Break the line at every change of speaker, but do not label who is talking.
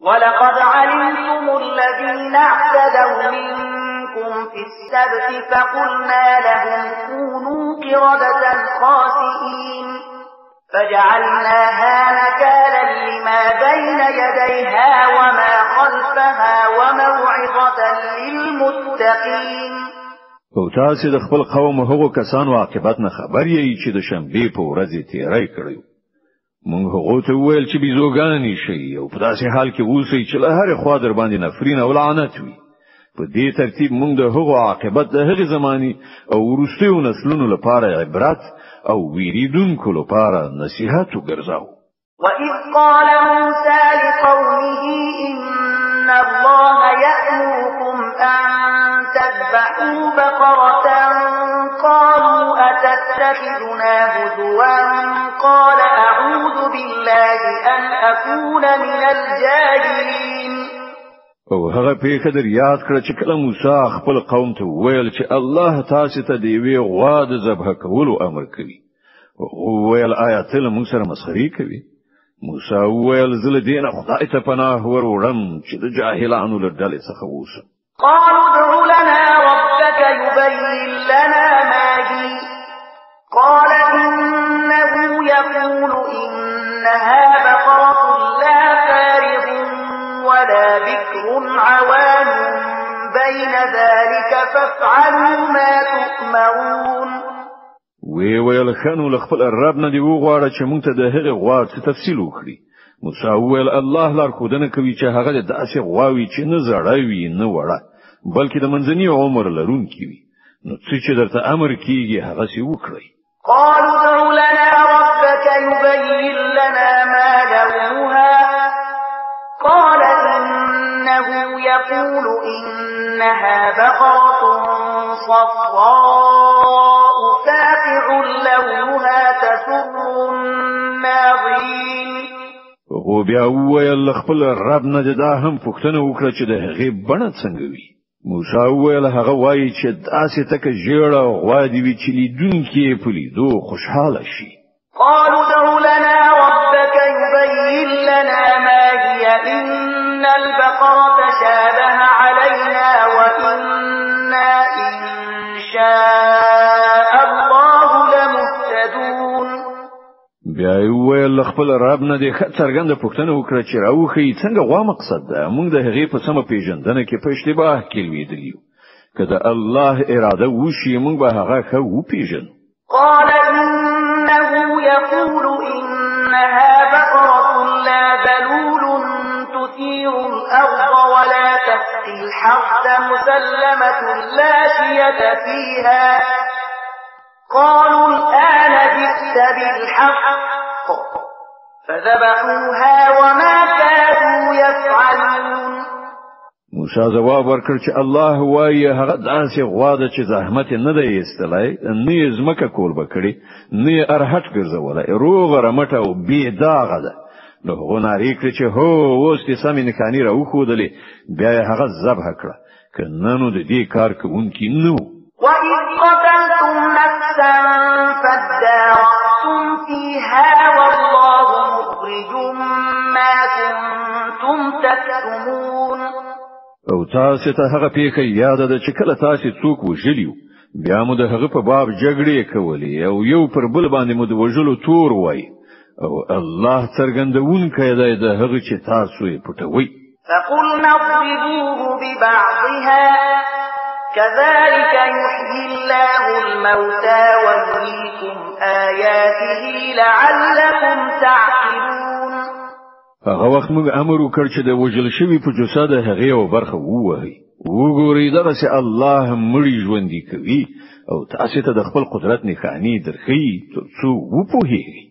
ولقد علمتم الذين اعتدوا منكم في السبت فقلنا لهم كونوا قردة خاسئين فجعلناها نكالا لما بين يديها وما خلفها وموعظة للمتقين.
او تاسو د خپل قوم هغو کسانو عاقبت نه خبر یې چې د شنبې په ورځ تیری کړی. مونږ هغو ته ویل چې بيزوګانی شي او په داسې حال کې اوسئ چې له هر خوا در باندې نفرین او لعنت وي. په دې ترتیب مونږ د هغو عاقبت د هغې زماني او وروستیو نسلونو لپاره عبرت او ویریدونکو لپاره نصیحت وګرځاو.
وَإِذْ قَالَ مُوسَى لِقَوْمِهِ إِنَّ اللَّهَ يَأْمُرُكُمْ أَن تَذْبَحُوا بَقَرَةً قَالُوا أَتَتَّخِذُنَا هُزُوًا قَالَ أَعُوذُ بِاللَّهِ أَنْ أَكُونَ مِنَ الْجَاهِلِينَ.
او هغه پیښه در یاد کړه چې کله موسی خپل قوم ته وویل چې الله تاسو ته دی وی غوا د ذبح کولو امر کوي. او ویل آیا ته موږ سره مسخري کوي؟ موسی ویل زله دینه خدای ته پناه وروړم چې د جاهلانو له ډلې څخه ووسم.
قالوا ادع لنا ربك يبين لنا ما هي قال إنه يقول إنها بقرة لا فارغ ولا بكر عوان بين ذلك فافعلوا ما تؤمرون.
ویل خنو لخپل رب نه دی وغواړه چې مونږ ته د هغه غوا څه تفصیل وکړي. موسی ویل الله لار خودنه کوي چې هغه د داسې غواوي چې نه زړه وي نه وړه بلکې د منځني عمر لرونکي وي. نو څه چې درته امر کیږي هغه سی وکړي.
قالوا ادع لنا ربك يبين لنا ما لونها قال إنه يقول إنها بقرة صفراء فاقع لونها تسر الناظرين.
او بیا ویل خپل رب نه دا هم پوښتنه وکړه چې د هغې بڼه څنګه وي. موسی ویل هغه وایي چې داسې تک ژیړه غوا دی وي چې لیدونکي په لیدو خوشحاله شي.
قالوا ادع لنا ربك يبين لنا ما هي إن البقرة شابه علينا وإنا إن شاء الله لمهتدون.
بیا ویل خپل رب نه د څرګنده پوښتنه وکړه چې راوخی څنګه غوا مقصد ده. موږ د هغې په سمه پیژندنه کې په اشتباه کې لوېدلي یو. که د الله اراده وشي موږ به هغه ښه وپیژنو.
قال إنه يقول إنها بقرة لا ذلول تثير الأرض ولا تسقي الحرث مسلمة لا شية فيها قالوا الآن جئت بالحق فذبحوها وما كادوا يفعلون.
موسی جواب ورکړ چې الله وایي هغه داسې غوا ده چې زحمت نه دی ایستلای نه یې ځمکه کول بکړي نه یې ارهټ ګرځولای روغه رمټه او بې داغه ده. نو هغه ناری کړ چې هو اوس دې سمې نښانې راوښودلې بیا یې هغه ذبح کړه که نه نو د دې کار کوونکي نه و.
وَإِذْ قَتَلْتُمْ نَفْسًا فَادَّارَأْتُمْ فِيهَا وَاللَّهُ مُخْرِجٌ مَا كُنتُمْ تَكْتُمُونَ.
او تاسو ته هغه پیښه یاد ده چې کله تاسو څوک وژلیو بیا مو د هغه په باب جګړې کولې او یو پر بل باندې مو د وژلو تور وای او الله څرګندونکی دی د هغه چې تاسو یې پټوي.
فقلنا اضربوه ببعضها كذلك يحيي الله الموتى ويريكم آياته لعلكم تعقلون.
هغه وخت موږ امر وکړ چې د وژل شوي په جسد هغه او برخه ووهي. وګورئ دغه چې الله مړي ژوندي کوي او تاسو ته د خپل قدرت نښانې درخي ترڅو وپوهیږئ.